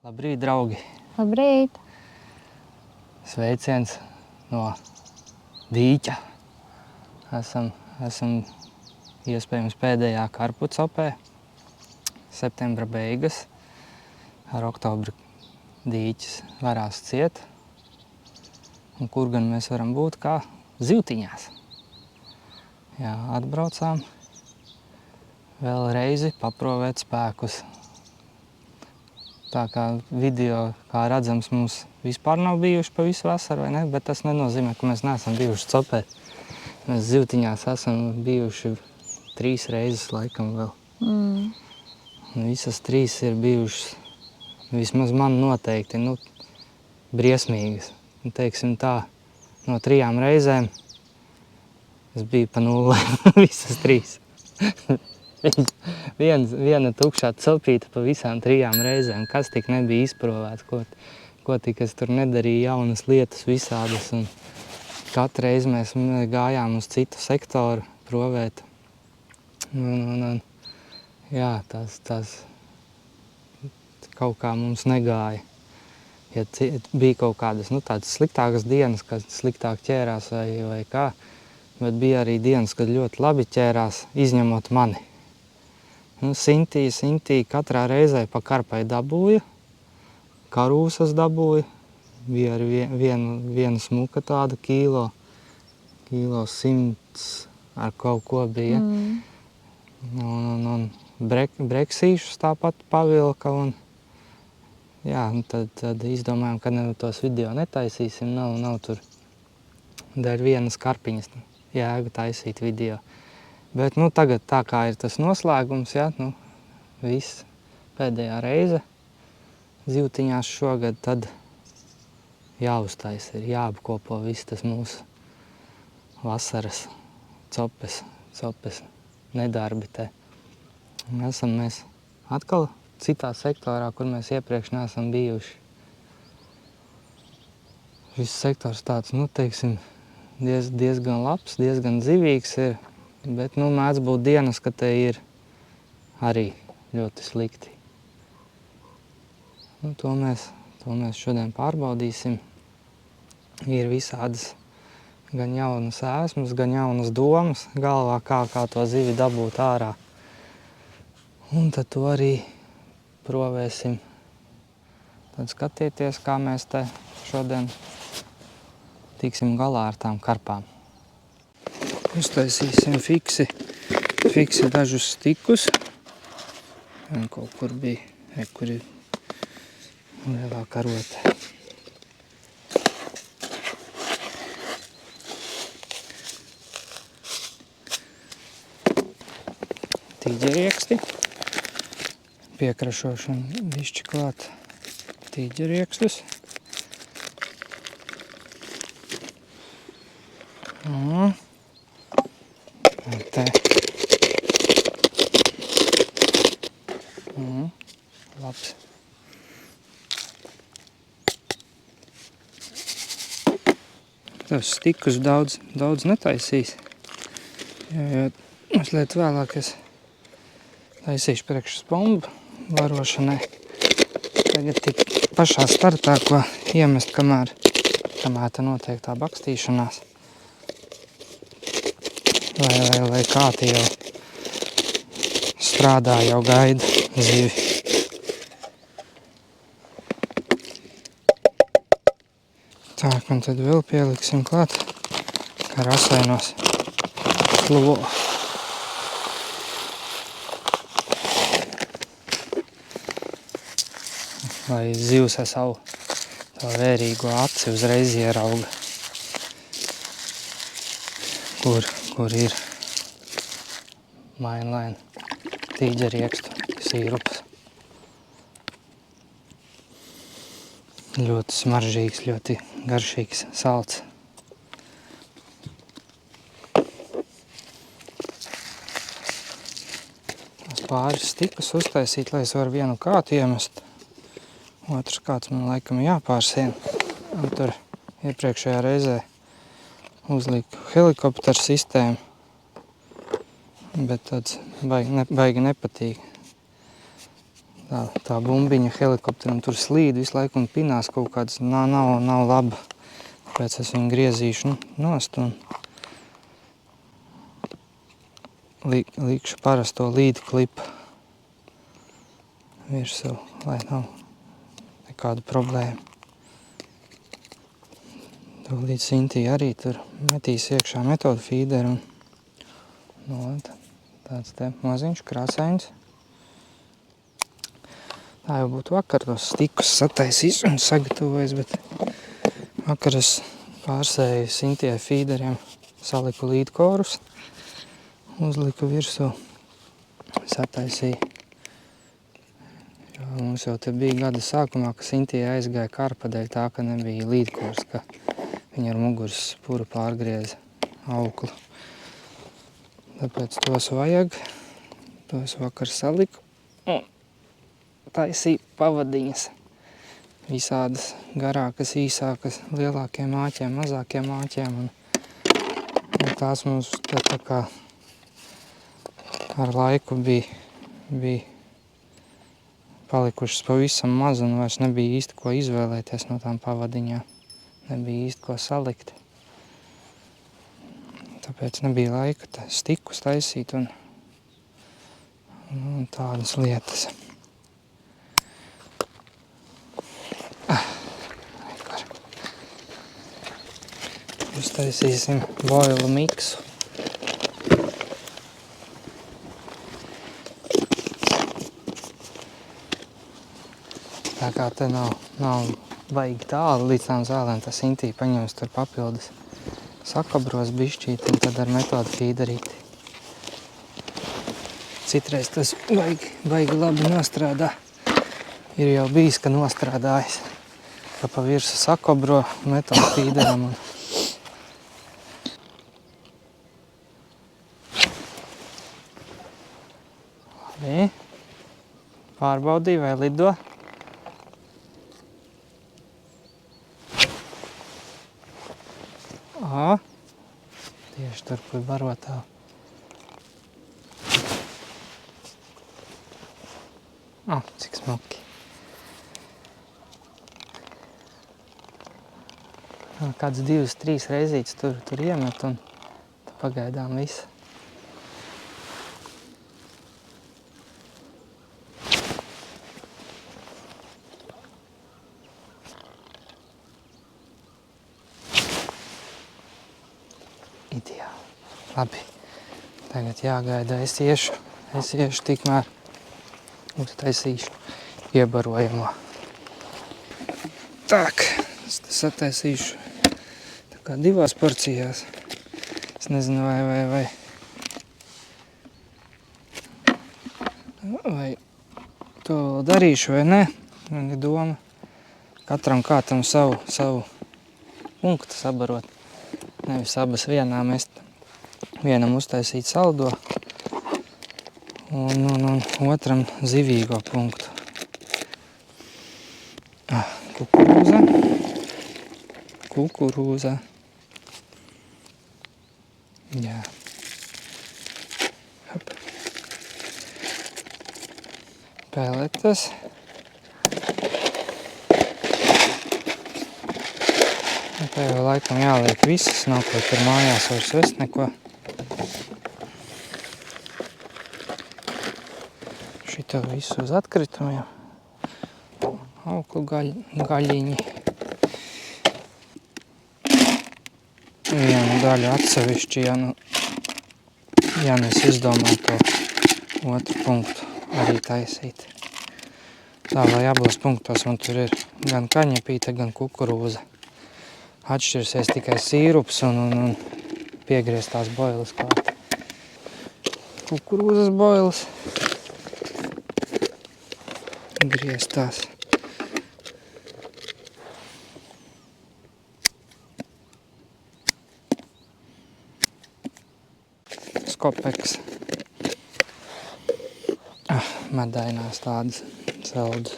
Labrīt, draugi! Labrīt! Sveiciens no Dīķa. Esam iespējams pēdējā karpucopē, septembra beigas. Ar oktobri Dīķis varās ciet. Un kur gan mēs varam būt kā zivtiņās. Jā, atbraucām vēl reizi paprovēt spēkus. Tā kā video, kā redzams, mums vispār nav bijuši pa visu vasaru, vai ne? Bet tas nenozīmē, ka mēs neesam bijuši copē. Mēs zivtiņās esam bijuši 3 reizes laikam vēl. Un visas 3 ir bijušas, vismaz man noteikti, briesmīgas. Un, teiksim tā, no 3 reizēm es biju pa 0 visas 3. Viena tukšā celpīta pa visām 3 reizēm. Kas tik nebija izprovēts, ko tik es tur nedarīju, jaunas lietas visādas. Un katru reizi mēs gājām uz citu sektoru provēt. Jā, tas kaut kā mums negāja. Ja bija kaut kādas tādas sliktākas dienas, kad sliktāk ķērās vai kā, bet bija arī dienas, kad ļoti labi ķērās, izņemot mani. Sintī katrā reizē pa karpai dabūja, karūsas dabūja, bija arī viena smuka tāda kilo 100 ar kaut ko bija. Un breksīšus tāpat pavilka un jā, tad izdomājām, ka tos video netaisīsim, nav tur dēļ vienas karpiņas jēga taisīt video. Bet tagad tā kā ir tas noslēgums, ja, viss pēdējā reize zivtiņās šogad, tad jāuztais ir, jāapkopo viss tas mūsu vasaras copes nedarbi te. Un esam mēs atkal citā sektorā, kur mēs iepriekš neesam bijuši. Viss sektors tāds, teiksim, diezgan labs, diezgan zivīgs ir. Bet mēdz būt dienas, ka te ir arī ļoti slikti. To mēs šodien pārbaudīsim. Ir visādas gan jaunas ēsmas, gan jaunas domas galvā, kā to zivi dabūt ārā. Un tad to arī provēsim. Tad skatieties, kā mēs te šodien tiksim galā ar tām karpām. Uztaisīsim fiksi dažus stikus. Kaut kur bija, kur ir lielā karote. Tīģerieksti. Piekrašošanu bišķi klāt tīģeriekstus. Te. Labs. Tos stikus daudz netaisīs. Jo mazliet vēlāk es taisīšu priekš spombu varošanai. Tagad tik pašā startā, ko iemest, kamēr tā notiek tā bakstīšanās. Lai kāti jau strādā, jau gaida zivi. Tā, un tad vēl pieliksim klāt rasainos klo. Lai zivs ar savu tā vērīgo aci uzreiz ierauga, kur ir mainlaina tīģeriekstu sīrups. Ļoti smaržīgs, ļoti garšīgs salds. Pāris stikus uztaisīt, lai es varu vienu kātu iemest. Otrs kāds man laikam jāpārsien. Un tur iepriekšējā reizē uzliku helikopteru sistēmu. Bet tāds baigi nepatīk. tā bumbiņa helikopteram tur slīd visu laiku un pinās kaut kāds, nav laba. Tāpēc es viņu griezīšu nost un likšu parasto līdi klipu virsū, lai nav nekādu problēmu. Tūlīt Sintī arī tur metīs iekšā metodu feederu un tāds te maziņš krāsains. Tā jau būtu vakar tos stikus sataisīs un sagatavojis, bet vakar es pārsēju Sintijai feederiem, saliku līdkorus, uzliku virsū, sataisīju. Jo mums jau te bija gada sākumā, ka Sintija aizgāja karpa dēļ tā, ka nebija līdkors, ka viņa ar muguras spuru pārgrieza auklu. Tāpēc tos vajag, tos vakar saliku un taisīju pavadiņas. Visādas garākas, īsākas, lielākiem āķiem, mazākiem āķiem. Un tās mums tā kā ar laiku bija palikušas pavisam maz un vairs nebija īsti ko izvēlēties no tām pavadiņām. Nebija īsti ko salikt. Tāpēc nebija laika stikus taisīt un tādas lietas. Uztaisīsim boilu miksu. Tā kā te nav baigi tālu līdz tām zālēm, tas Sintī paņems tur papildus sakabros bišķīt un tad ar metodu feederīti. Citreiz tas baigi labi nostrādā. Ir jau bijis, ka nostrādājis, ka pa virsu sakabro metodu feederam un labi. Pārbaudīju, vai lido. Tieši tur, kur barotā. Cik smuki. Kāds 2-3 reizītes tur iemet un pagaidām viss. Ideāli. Labi. Tagad jāgaida, es iešu tikmēr uztaisīšu iebarojamo. Tak, es sataisīšu tā kā 2 porcijās. Es nezinu, vai to darīšu vai ne. Man ir doma katram kātam savu punktu sabarot. Nevis abas vienā mest. Vienam uztaisīt saldo un otram zivīgo punktu. Kukurūza. Jā. Hop. Peletes. Tā jau laikam jāliek visas, nav ko tur mājās vairs vest neko. Šito visu uz atkritumiem. Auklu gaļiņi. Vienu daļu atsevišķi, ja es izdomāju to otru punktu arī taisīt. Tā, lai abos punktos man tur ir gan kaņepīte, gan kukurūza. Atšķirsies tikai sīrups un piegrieztās boilas klāt. Kukurūzas boilas. Grieztās. Skopeks. Medainās tādas saldus.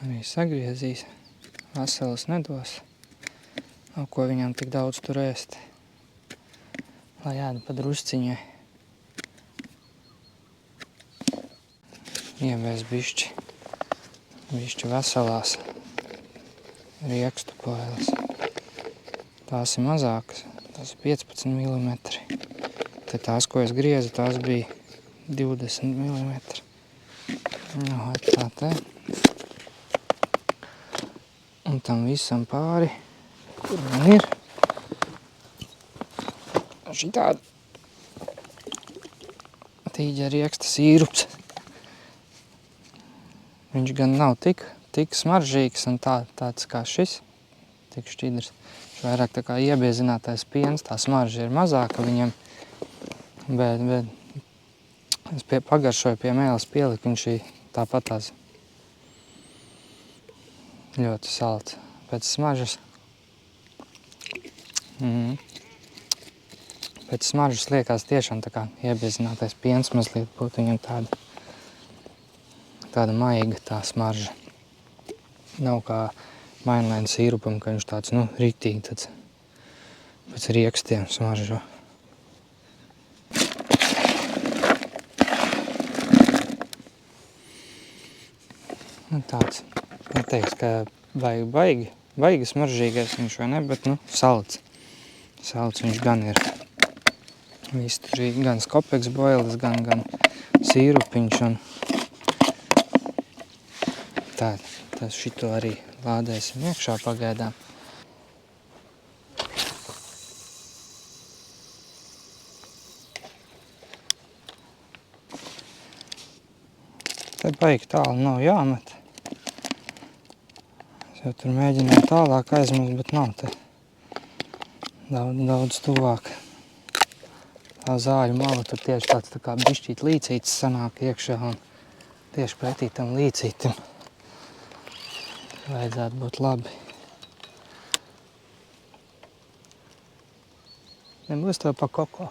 Arī sagriezīs. Veselas nedos. Nav ko viņam tik daudz tur ēst. Lai ēda pa drusciņai. ievies bišķi veselās riekstu poeles. Tās ir mazākas, tās ir 15 mm. Te tās, ko es griezu, tās bija 20 mm. Nu, tā te. Un tam visam pāri, kur man ir, šitāda tīģa rieksta sīrups. Viņš gan nav tik smaržīgs un tāds kā šis, tik šķidrs. Viņš vairāk tā kā iebiezinātais piens, tā smarža ir mazāka viņam, bet es pagaršoju pie mēles pieliku, viņš ir tāpatās ļoti salds pēc smaržas. Pēc smaržas liekas tiešām tā kā iebiezinātais piens mazliet būtu viņam tāda maiga tā smarža. Nav kā mainlēna sīrupam, ka viņš tāds, rītīgi tāds pēc riekstiem smaržo. Tāds, neteiks, ka baigi smaržīgais viņš vai ne, bet, salds. Salds viņš gan ir. Viss tur ir gan skopeks boilis, gan sīrupiņš un tā šito arī lādēsim iekšā pagaidām. Te baigi tālu nav jāmet. Es jau tur mēģināju tālāk aizmest, bet nav te daudz tuvāk. Tā zāļu mala tur tieši tāds tā kā bišķīt līcītis sanāk iekšā un tieši pretī tam līcītim vajadzētu būt labi. Nebūs tev pa koko.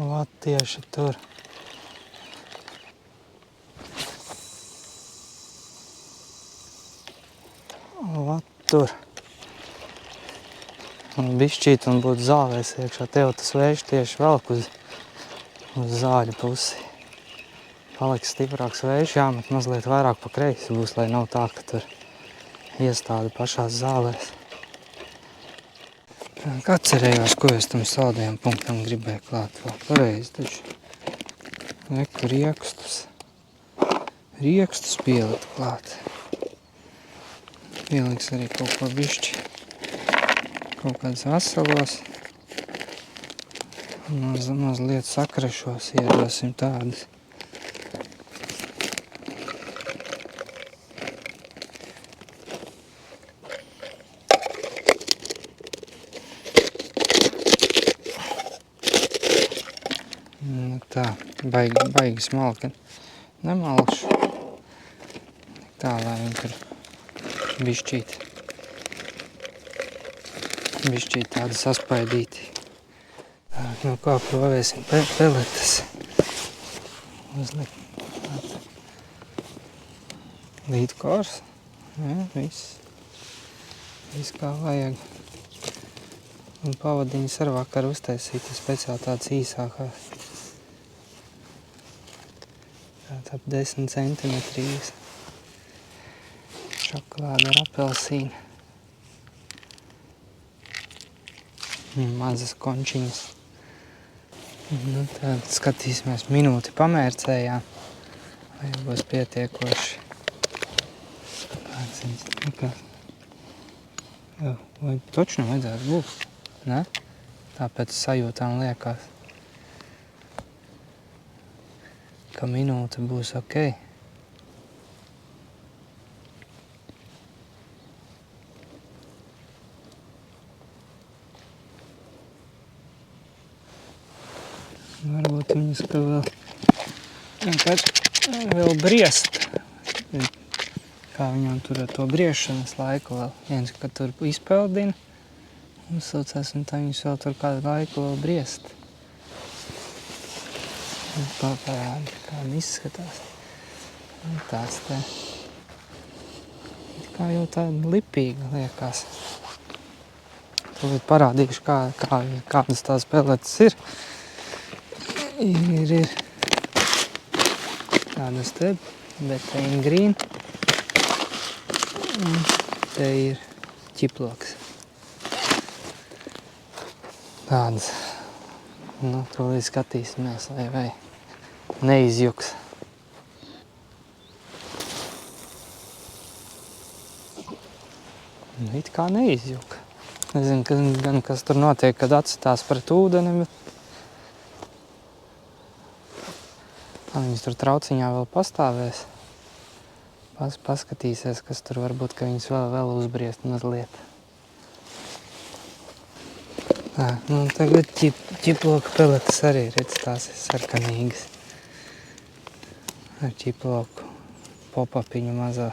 Vat tieši tur. Vat tur. Un bišķīt un būtu zālēs iekšā. Tev tas vējš tieši velk uz zāļu pusi. Paliks stiprāks vējš, jāmet mazliet vairāk pa kreisi būs, lai nav tā, ka tur iestāda pašās zālēs. Atcerējos, ko es tam saldajam punktam gribēju klāt vēl pareizi taču. Reku riekstus. Riekstus pielikt klāt. Pieliks arī kaut ko bišķi. Kaut kāds veselos. Mazliet sakrešos, iedosim tādas. Tā, baigi smalki. Nemalkšu. Tā, lai viņi tur bišķīt tādi saspaidīti. Tā, kā provēsim peletes. Uzlikt. Līdkors. Jā, viss kā vajag. Un pavadiņas ar vakar uztaisīt, speciāli tāds īsākās. Ap 10 centimetrīs. Šokolāda ar apelsīnu. Mazas končiņas. Tad skatīsimies minūti pamērcējām. Vai būs pietiekoši. Vai toču nevajadzētu būt? Ne? Tāpēc sajūtām liekas, ka minūte būs ok. Varbūt viņas, ka vēl briest. Kā viņam tur ar to briešanas laiku vēl. Viens, ka tur izpeldina, uzsaucās, un tā viņas vēl tur kādu laiku vēl briest. Parādi, kā viņi izskatās. Tāds te. Kā jau tāda lipīga liekas. Tūlīt parādīšu, kādas tās peletes ir. Ir tādas te, Betaine Green. Un te ir ķiploks. Tādas. Nu, tūlīt skatīsimies, vai neizjuks. Nu, it kā neizjuka. Nezinu, kas tur notiek, kad atsitās pret ūdeni, bet viņas tur trauciņā vēl pastāvēs. Paskatīsies, kas tur varbūt, ka viņas vēl uzbriest mazliet. Tā, nu tagad ķiploka peletes arī, redz, tās ir sarkanīgas. Ar ķiploku popapiņu mazā.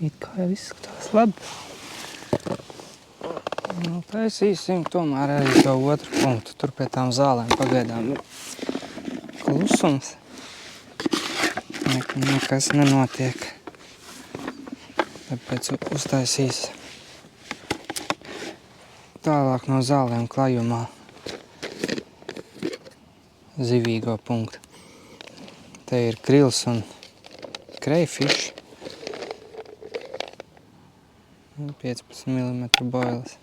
It kā jau izskatās labi. Nu, taisīsim tomēr arī to otru punktu. Tur pie tām zālēm pagaidām ir klusums. Nekas nenotiek. Tāpēc uztaisīs tālāk no zālēm klajumā zivīgo punktu. Te ir krils un crayfish. 15 mm boiles.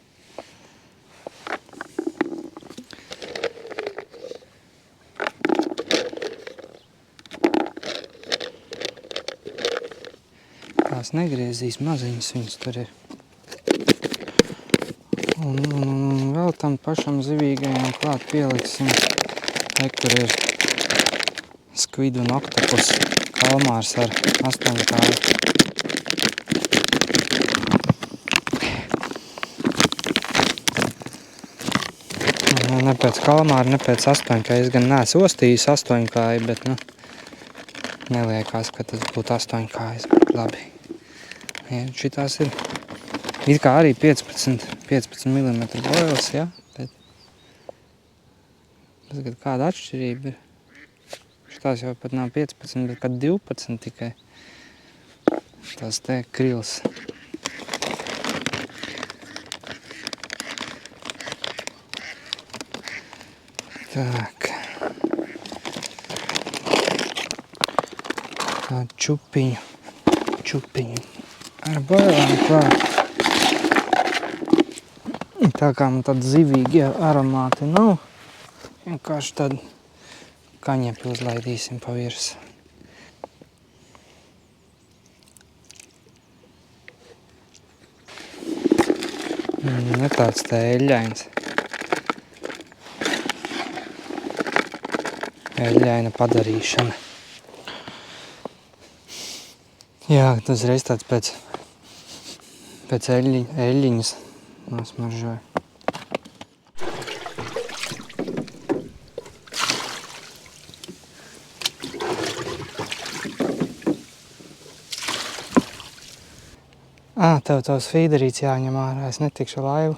Tās negriezīs maziņas, viņas tur ir. Un vēl tam pašam zivīgajam klāt pieliksim, kur ir squid un oktopus kalmārs ar 8 kāju. Ne pēc kalmāra, ne pēc 8 kāju. Es gan neesmu ostījis 8 kāju, bet neliekās, ka tas būtu 8 kājas, bet labi. Ja, šitās ir kā arī 15 mm boiles, ja? Bet kāda atšķirība ir. Šitās jau pat nav 15, bet kad 12 tikai. Tās te krils. Tak. Tādu čupiņu ar boilēm klāt. Tā kā man tādi zivīgi aromāti nav, vienkārši tad kaņepi uzlaidīsim pa virs. Ne tāds te eļļains. Eļļaina padarīšana. Jā, tas reiz tāds pēc eļļiņas nosmaržoja. Tev tos fīderīts jāņem ārā, es netikšu laivu.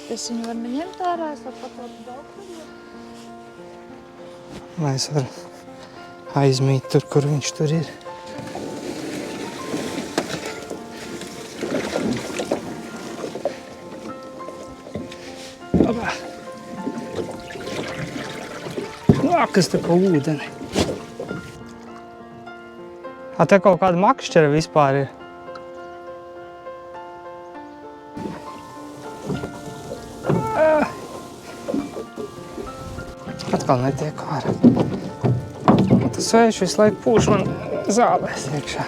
Es viņu varu neņemt ārā, es varu patraut daudz. Lai es varu aizmīt tur, kur viņš tur ir. Labā! Kas te pa ūdeni? Te kaut kāda makšķera vispār ir. Atkal netiek ārā. Tas vējš visu laiku pūš man zālēs iekšā.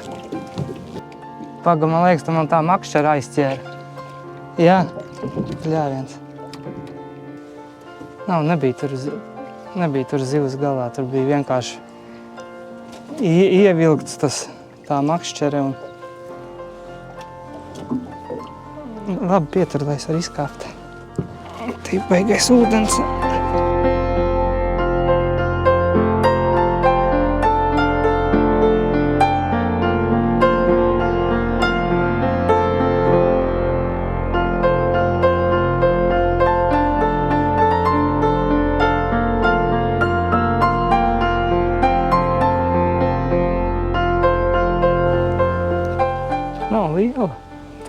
Paga, man liekas, tu man tā makšķera aizķēra. Jā, ļāviens. Nebija tur zivs galā, tur bija vienkārši ievilkts tā makšķere un labi pietur, lai es varu izkāpt. Tī baigais ūdens.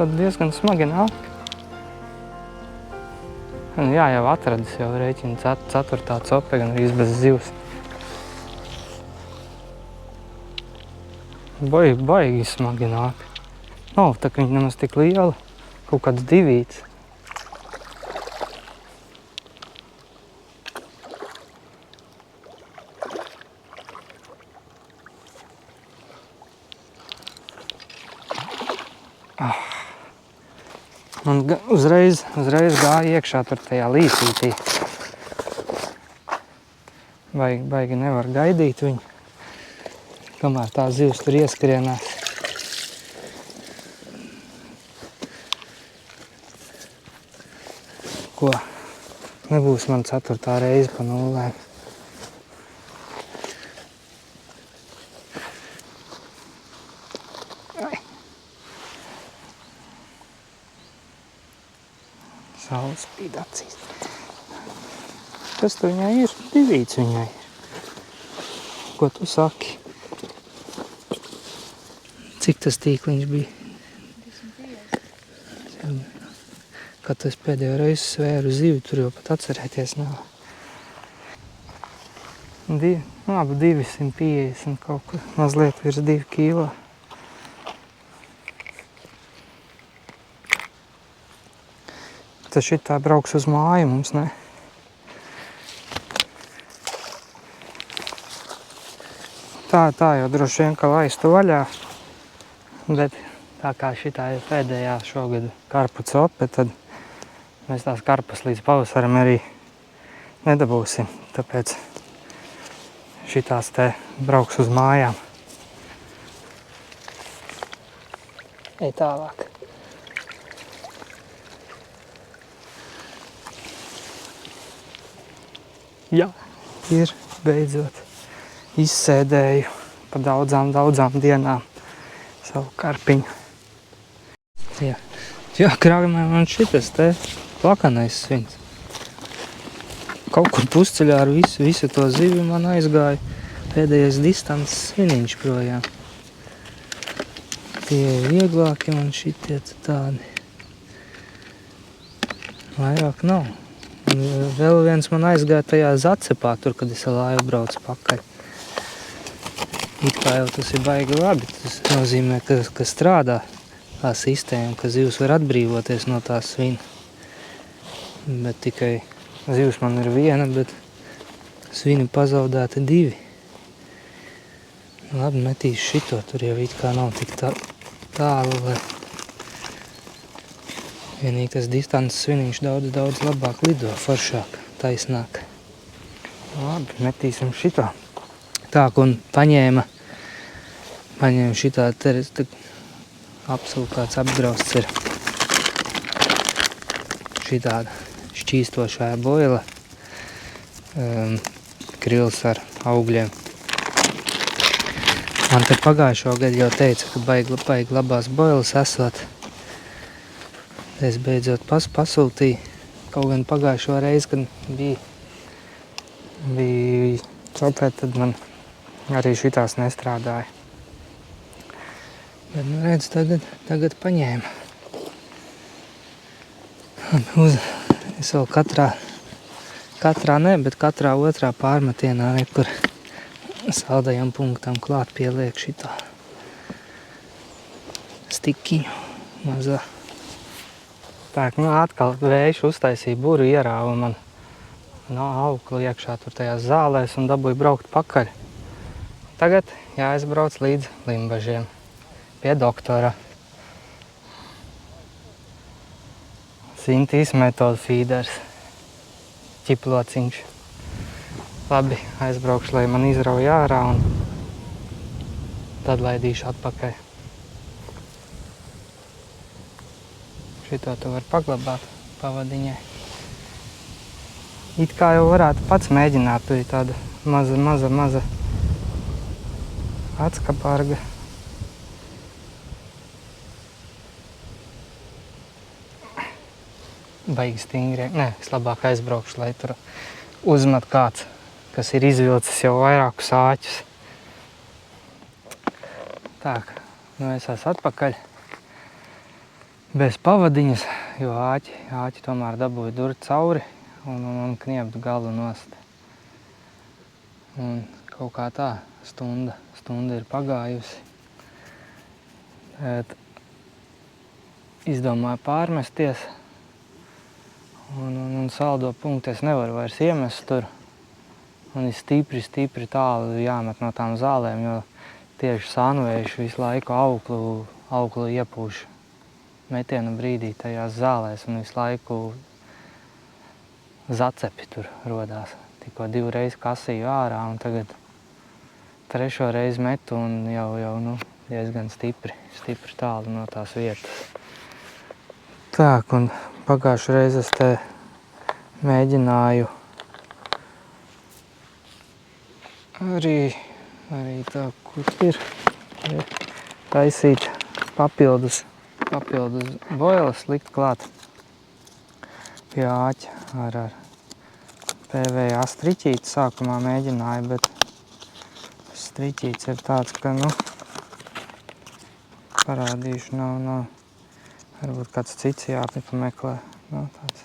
tad diezgan smagi nāk. Nu, jā, jau atradis, jau rēķina 4. cope, gan arī bez zivs. Baigi smagi nāk. Nav, tā ka viņi nemaz tik liela, kaut kāds 2. Un uzreiz gāja iekšā tur tajā līcītī. Baigi nevar gaidīt viņu, kamēr tā zivs tur ieskrienās. Ko? Nebūs man 4. reize pa 0. Saule spīd acīs. Kas tu viņai ir? 2 viņai. Ko tu saki? Cik tas tīkliņš bija? 250. Kad es pēdējo reizi svēru zivi, tur jau pat atcerēties nav. Labi, 250 kaut kur, mazliet virs 2 kilo. Tas šitā brauks uz māju mums, ne? Tā jau droši vien, ka laistu vaļā, bet tā kā šitā ir pēdējā šogad karpu cope, tad mēs tās karpas līdz pavasaram arī nedabūsim, tāpēc šitās te brauks uz mājām. Ej tālāk. Jā, ir beidzot. Izsēdēju pa daudzām dienām savu karpiņu. Jā, krāgamē man šitas te plakanais svins. Kaut kur pusceļā ar visu to zivi man aizgāja pēdējais distances sviniņš projām. Tie vieglāki man šitie tādi. Vairāk nav. Vēl viens man aizgāja tajā Zacepā, tur, kad es ar laivu braucu pakaļ. It kā jau tas ir baigi labi, tas nozīmē, ka strādā tā sistēma, ka zivs var atbrīvoties no tā svina. Bet tikai zivs man ir 1, bet svini pazaudēti 2. Labi, metīšu šito, tur jau it kā nav tik tālu, lai vienīgi tas distances sviniņš daudz labāk lido, foršāk, taisnāk. Labi, metīsim šito. Tā, un paņēma šitā apsulkāts apgrausts ir šitāda šķīstošā boila, krils ar augļiem. Man te pagājušo gadu jau teica, ka baigi labās boilas esot. Es beidzot pasūtīju, kaut gan pagājušo reizi, kad bija copē, tad man arī šitās nestrādāja. Bet, nu redz, tagad paņēma. Es vēl katrā ne, bet katrā otrā pārmetienā nekur saldajam punktam klāt pieliek šitā stikiņu mazā. Tā, nu atkal vējš uztaisīja buru, ierāva man aukli iekšā tur tajās zālēs un dabūja braukt pakaļ. Tagad jāaizbrauc līdz Limbažiem pie doktora. Sintīs metodu feeders, ķiplociņš. Labi, aizbraukšu, lai man izrauj ārā un tad laidīšu atpakaļ. Šito tu var paglabāt pavadiņai. It kā jau varētu pats mēģināt, tur ir tāda maza atskaparga. Baigi stingri. Nē, es labāk aizbraukšu, lai tur uzmet kāds, kas ir izvilcis jau vairākus āķus. Tā, nu es esmu atpakaļ. bez pavadiņas, jo āķi tomēr dabūja durt cauri un kniept galu nost. Un kaut kā tā stunda ir pagājusi. Bet izdomāju pārmesties un saldo punktu es nevaru vairs iemest tur. Un ir stipri tālu jāmet no tām zālēm, jo tieši sānvējš visu laiku auklu iepūš metiena brīdī tajās zālēs un visu laiku zacepi tur rodās. Tikko 2 reizes kasīju ārā un tagad 3. reizi metu un jau diezgan stipri tālu no tās vietas. Tā, un pagājušajā reizē es te mēģināju arī tā, kur ir taisīt papildus boilas, likt klāt pie āķa ar PVA striķīti. Sākumā mēģināju, bet striķīts ir tāds, ka, parādīšu, nav varbūt kāds cits jāpameklē. Tāds.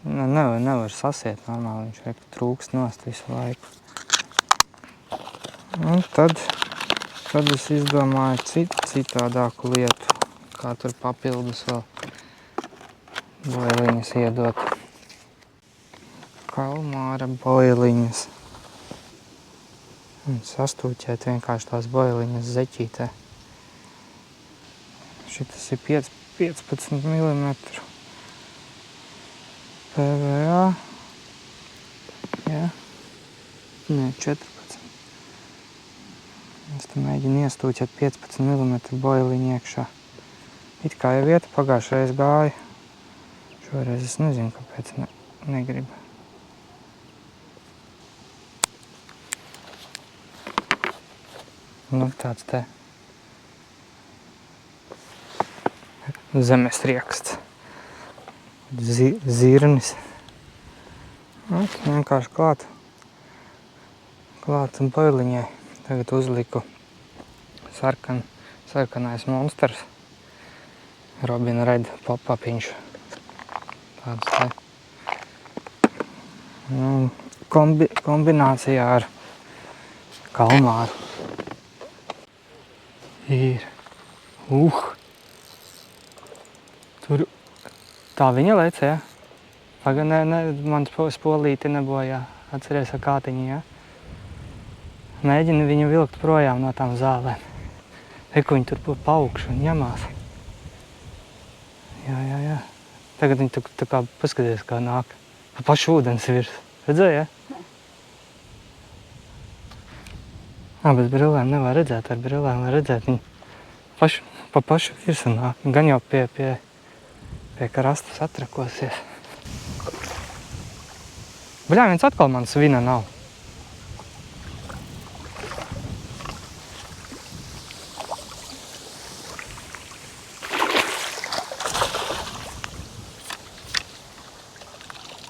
Nevar sasiet normāli, viņš trūkst nost visu laiku. Un tad es izdomāju citādāku lietu, kā tur papildus vēl boiliņas iedot. Kalmāra boiliņas. Un sastūķēt vienkārši tās boiliņas zeķītē. Šitas ir 15 mm PVA. Jā. Nē, 14. Es te mēģinu iestūķēt 15 mm boiliņu iekšā. It kā jau vieta pagājušreiz gāja. Šoreiz es nezinu, kāpēc negribu. Tāds te zemes rieksts. Zirnis. Vienkārši klāt boiliņai. Tagad uzliku sarkanais monsters. Robin Red pop-upiņš. Tāds te. Kombinācijā ar kalmāru. Ir. Tur tā viņa lec, jā? Pagad, man spolīti nebojā. Atceries ar kātiņu, jā? Mēģinu viņu vilkt projām no tām zālēm. Reku viņi tur paukšu un ņemās. Jā. Tagad viņi tā kā paskaties, kā nāk. Pa pašu ūdens virs. Redzēji, ja? Bez brillēm nevar redzēt. Ar brillēm var redzēt. Viņi pa pašu virsu nāk. Gan jau pie krastas atrakosies. Bļā, viens atkal man svina nav.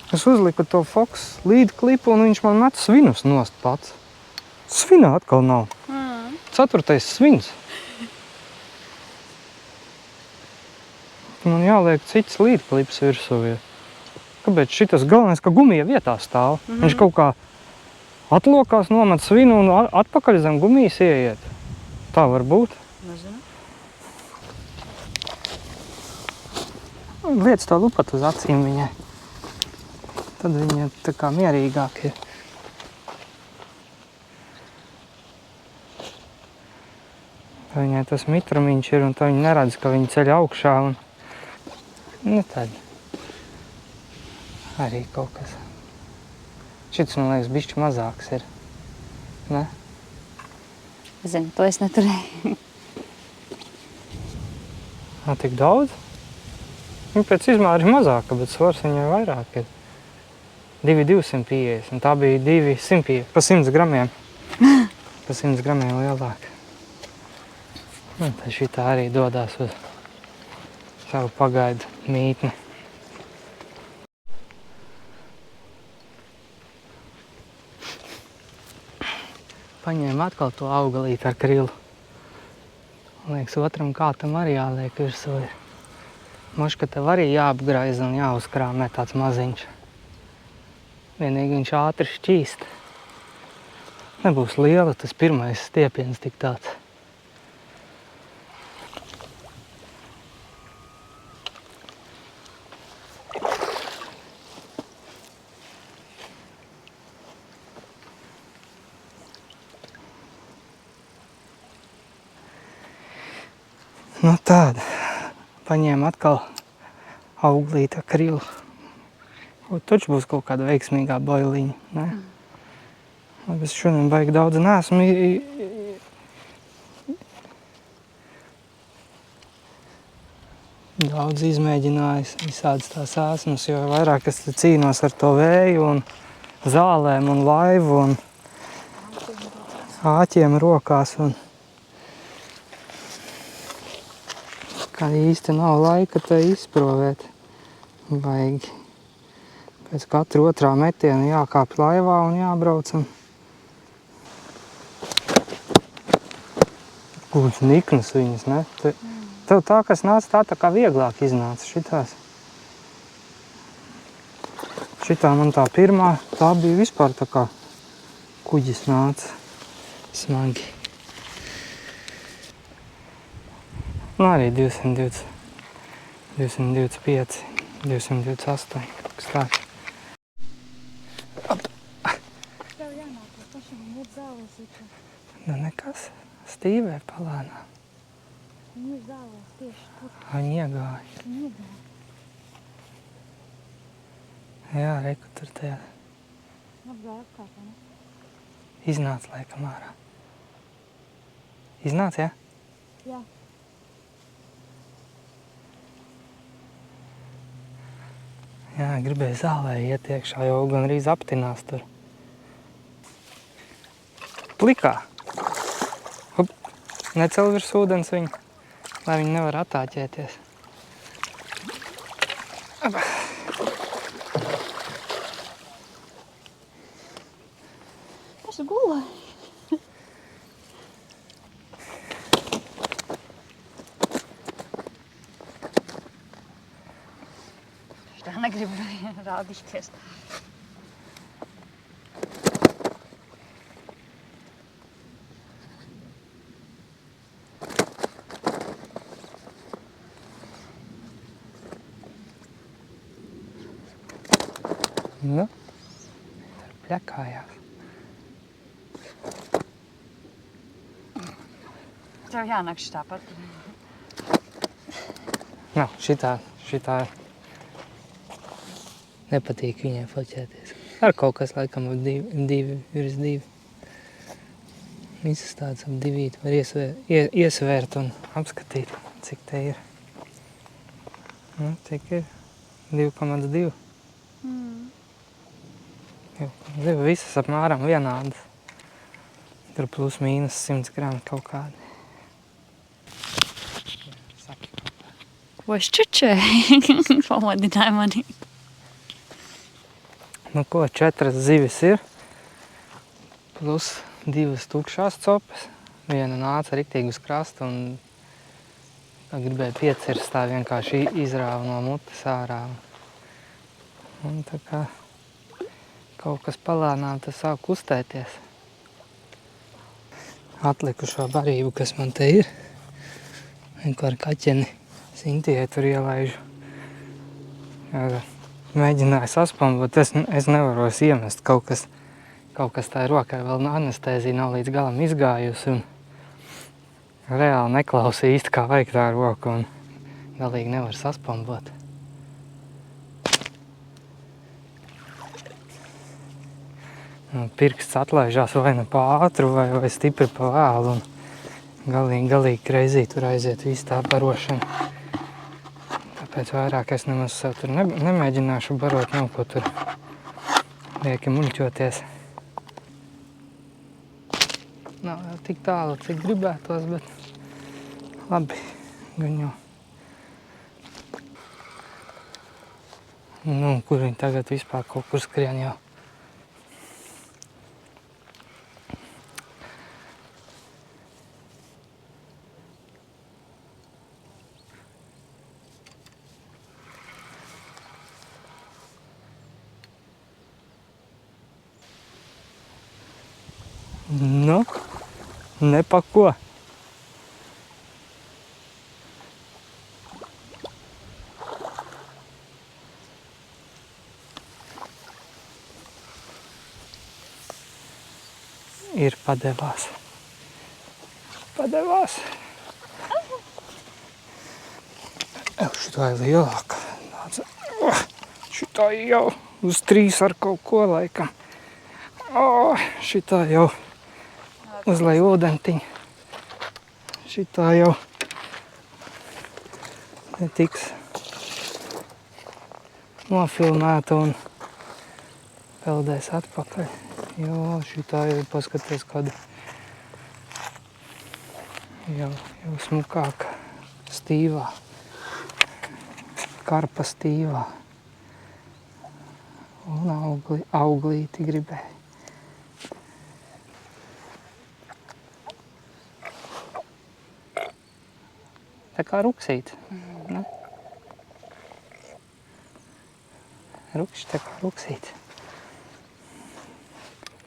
Es uzliku to Fox līd klipu un viņš man met svinus nost pats. Svina atkal nav. 4. svins. Man jāliek cits līd klips virsū. Kāpēc šitas galvenais, ka gumija vietā stāv? Viņš kaut kā atlokās, nomet svinu un atpakaļ zem gumijas ieiet. Tā var būt. Nezinu. Liec to lupat uz acīm viņai. Tad viņa tā kā mierīgāk ir. Viņai tas mitrumiņš ir un tā viņa neredz, ka viņa ceļ augšā un tad arī kaut kas. Šits, man liekas, bišķi mazāks ir. Ne? Zinu, to es neturēju. Tik daudz? Viņa pēc izmēra ir mazāka, bet svars viņai vairāk ir. 2,250, un tā bija 250, pa 100 gramiem. Pa 100 gramiem lielāk. Un tad šitā arī dodās uz savu pagaidu mītni. Paņēmu atkal to augalīti ar krilu. Liekas, otram kātam arī jāliek virsū ir. Moška tev arī jāapgraiza un jāuzkrāmē tāds maziņš. Vienīgi viņš ātri šķīst. Nebūs liela, tas pirmais stiepiens tik tāds. Nu tāda. Paņēma atkal auglīta krilu. Taču būs kaut kāda veiksmīgā boiliņa, ne? Es šodien baigi daudz neesmu daudz izmēģinājis visādas tās esmas, jo vairāk es cīnos ar to vēju un zālēm un laivu un āķiem rokās. Un kā īsti nav laika te izprovēt. Vajag pēc katra otrā metiena jākāp laivā un jābrauc. Būs niknas viņas, ne? Tev tā, kas nāca tā kā vieglāk iznāca šitās. Šitā man tā pirmā, tā bija vispār tā kā kuģis nāca smagi. Nu arī 220, 225, 228, kas tāds. Tev jānāk, lai pašam ir zāles itā. Nu nekas, stīvē palēnā. Viņi ir zāles tieši tur. Viņi iegāja. Viņi iegāja. Jā, reku tur tajā. Apgāja apkārt, ne? Iznāca laikam ārā. Iznāca, jā? Jā. Jā, gribēju zālē iet iekšā, jau gan arī aptinās tur. Plikā. Hup. Necel virs ūdens viņu, lai viņi nevar attāķēties. Aba. Tas gulē. Tā negribu rādīties. Nu, tur pļakājās. Tev jānāk šitāpat. Nav, šitā nepatīk viņai foķēties. Ar kaut kas laikam divi virs divi. Visas tādas ap divīt var iesvērt un apskatīt, cik te ir. Nu, cik ir? 2,2. Visas apmēram vienādas. Tur plus mīnus 100 grami kaut kādi. Vai šķučē? Pamodināja mani. Nu ko, 4 zivis ir, plus 2 tukšās copes. Viena nāca riktīgi uz krastu un gribēja piecirst, tā vienkārši izrāva no mutes ārā. Un tā kā kaut kas palēnām tas sāk kustēties. Atlikušo barību, kas man te ir, vienkār kaķeni Sintijai tur ielaižu. Mēģināju saspambot, es nevaros iemest kaut kas tā rokai vēl anestēzija nav līdz galam izgājusi un reāli neklausīja īsti kā vajag tā roku un galīgi nevar saspambot. Pirksts atlaižās vai ne pa ātru vai stipri pa vēlu un galīgi kreizī tur aiziet visu tā barošana. Tāpēc vairāk es nemaz sev tur nemēģināšu barot, nav ko tur lieki muļķoties. Nav jau tik tālu, cik gribētos, bet labi, gan jau. Nu, kur viņi tagad vispār kaut kur skrien jau. Nu, ne pa ko. Ir padevās. Padevās. Šitā ir lielāka. Šitā jau uz 3 ar kaut ko laikam. Šitā jau uzlai ūdentiņu. Šitā jau netiks nofilmēta un peldēs atpakaļ. Jo, šitā jau paskaties kāda jau smukāka stīvā. Karpa stīvā. Un auglīti gribēja. Tā kā ruksīt. Ne? Rukšķi tā kā ruksīt.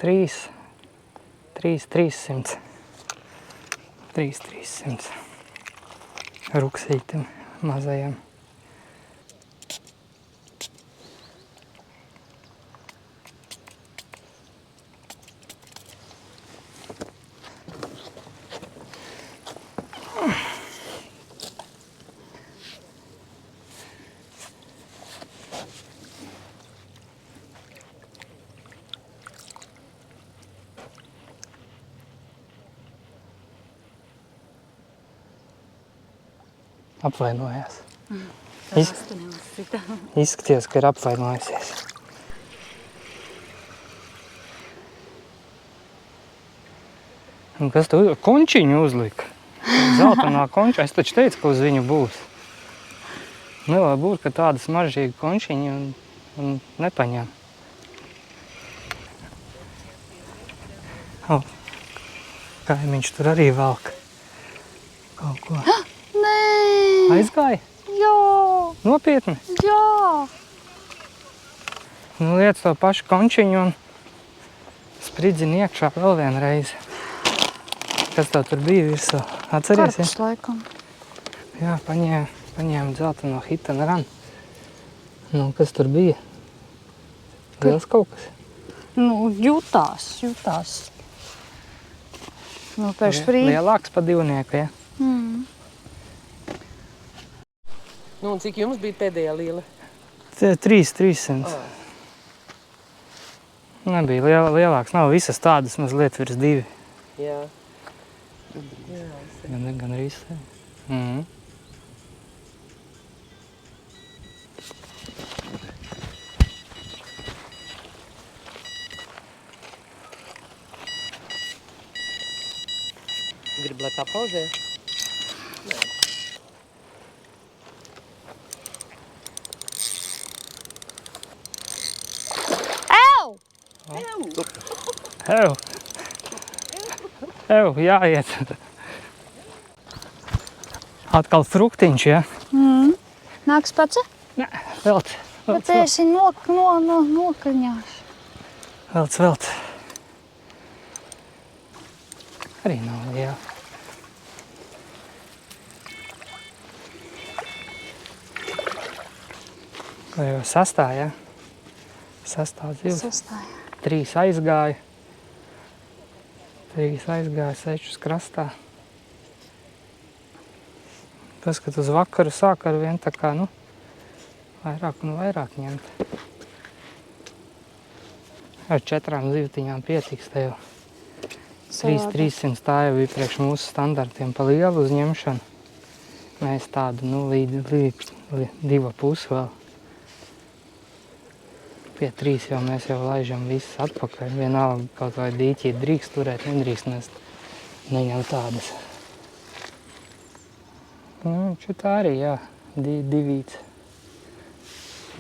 300. Ruksītim mazajam. Apvainojās. Izskaties, ka ir apvainojusies. Un kas tu končiņu uzlika? Zeltainā konča. Es taču teicu, ka uz viņu būs. Nevar būt, ka tāda smaržīga končiņa un nepaņem. Kaimiņš tur arī velk kaut ko. Aizgāja? Jā. Nopietni? Jā. Nu, liec to pašu končiņu un spridzini iekšā vēl vienreiz. Kas tev tur bija virsū? Atceries? Karpus laikam. Jā, paņēma dzelteno hit and run. Nu, kas tur bija? Liels kaut kas? Nu, jutās. Nu, pēc frī. Lielāks pa 2, ja? Nu, un cik jums bija pēdējā liela? 300. Nebija lielāks. Nav visas tādas mazliet virs 2. Jā. Gan risē. Gribu, lai papauzē? Ev, jāiet. Atkal fruktiņš, ja? Nāks pats? Nē, velc. Bet esi nokaņās. Velc. Arī nav liela. Vai jau 6, ja? 6 zivs. 3 aizgāja. 6 krastā. Paskat, uz vakaru sāk ar vien tā kā, vairāk un vairāk ņemt. Ar 4 zivtiņām pietiks tev. 300 tā jau bija priekš mūsu standartiem pa lielu uzņemšanu. Mēs tādu, līdz 2,5 vēl. Pie 3 jau mēs jau laižam visus atpakaļ. Vienalga kaut vai dīķī drīkst turēt, nedrīkst nest. Neņem tādas. Šitā arī, jā, 2.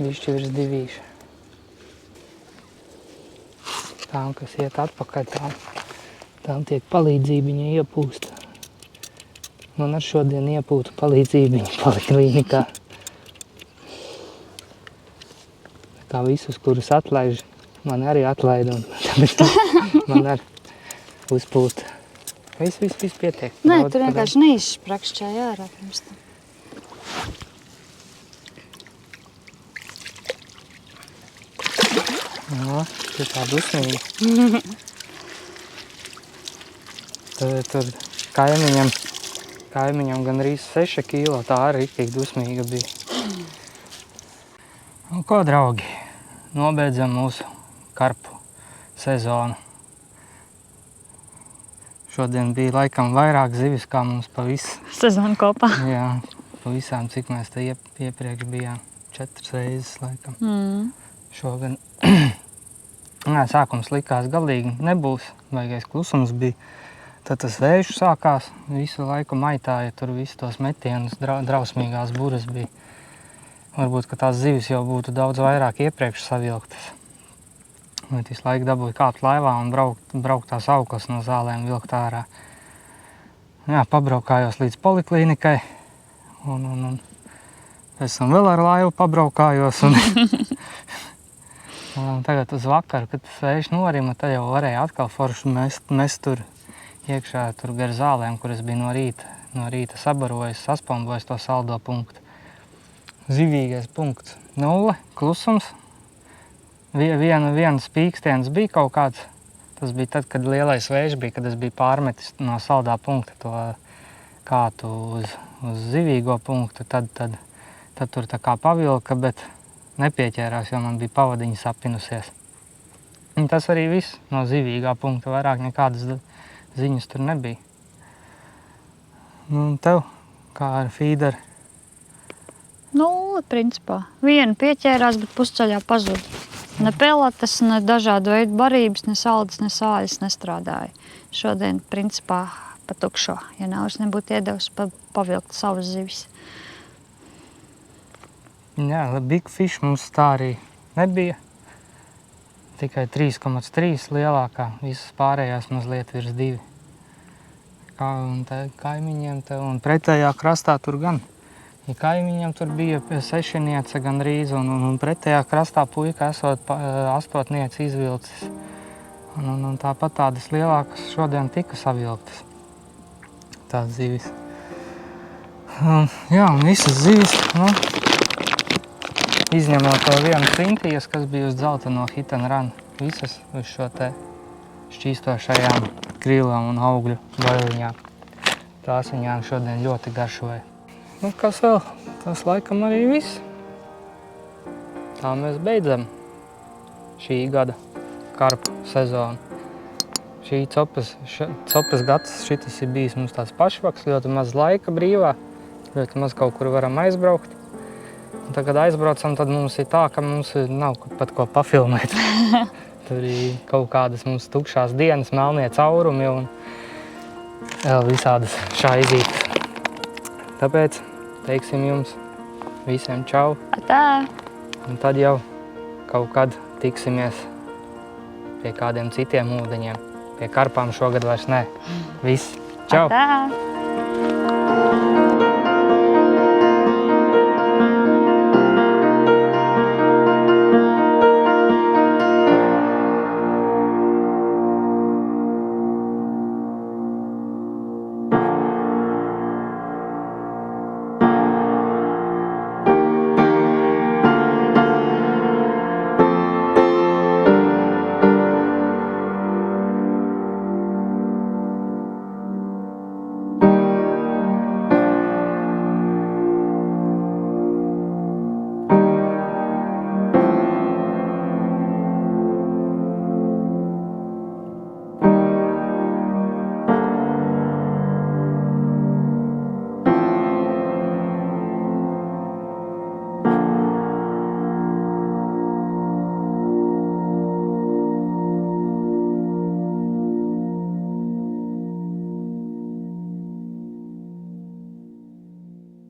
Bišķi virs 2. Tām, kas iet atpakaļ, tām tiek palīdzībiņa iepūst. Man ar šodien iepūtu palīdzībiņa poliklinikā. Kā visus, kurus atlaiž, man arī atlaida. Man ar uzpūst. Viss pietiek. Nē, Daudz, tur pa vienkārši neizsprakšķēja ārā pirms tam. No, tu tā dusmīga. Tur kaimiņam gandrīz 6 kilo, tā arī tik dusmīga bija. Nu, ko, draugi, nobeidzam mūsu karpu sezonu. Šodien bija laikam vairāk zivis, kā mums pa visu. Sezonu kopā. Jā, pa visām, cik mēs te iepriekš bijām. 4 reizes, laikam. Šogad. Jā, sākums likās galīgi nebūs, baigais klusums bija. Tad tas vējš sākās, visu laiku maitāja, tur visu tos metienus, drausmīgās buras bija. Varbūt, ka tās zivis jau būtu daudz vairāk iepriekš savilktas. Bet visu laiku dabūju kāpt laivā un braukt tās auklas no zālēm vilkt ārā. Jā, pabraukājos līdz poliklīnikai un pēc tam vēl ar laivu pabraukājos. Un tagad uz vakaru, kad tas vējš norima, tad jau varēja atkal forši mest tur iekšā tur gar zālēm, kuras bija no rīta sabarojis, saspombojis to saldo punktu. Zivīgais punkts 0, klusums. Viens pīkstiens bija kaut kāds. Tas bija tad, kad lielais vējš bija, kad es biju pārmetis no saldā punkta to kātu uz zivīgo punktu. Tad tur tā kā pavilka, bet nepieķērās, jo man bija pavadiņa sapinusies. Un tas arī viss no zivīgā punkta, vairāk nekādas ziņas tur nebija. Nu, un tev, kā ar fīderi? 0, principā. Viena pieķērās, bet pusceļā pazuda. Ne pelatas, ne dažādu veidu barības, ne saldas, ne sāļas nestrādāja. Šodien, principā, pa tukšo. Ja Nauris nebūtu iedevis pavilkt savas zivis. Jā, big fish mums tā arī nebija. Tikai 3,3 lielākā, visas pārējās mazliet virs 2. Kā un te kaimiņiem te un pretējā krastā tur gan. Ja kaimiņiem tur bija 6 gandrīz un pretējā krastā puika esot 8 izvilcis. Un tāpat tādas lielākas šodien tika savilktas. Tās zivis. Jā, un visas zivis, nu, izņemot to vienu cintijas, kas bija uz dzelteno hit and run, visas uz šo te šķīstošajām krīlām un augļu bailiņām. Tās viņām šodien ļoti garšoja. Nu, kas vēl? Tas laikam arī viss. Tā mēs beidzam šī gada karpu sezonu. Šī copas gads, šitas ir bijis mums tāds pašvaks, ļoti maz laika brīvā, ļoti maz kaut kur varam aizbraukt. Un tad, kad aizbraucam, tad mums ir tā, ka mums nav pat ko pafilmēt. Tur ir kaut kādas mums tukšās dienas, melnie caurumi un vēl visādas šaizītes. Tāpēc teiksim jums visiem čau. Tā. Un tad jau kaut kad tiksimies pie kādiem citiem ūdeņiem. Pie karpām šogad vairs ne. Viss. Čau! Tā.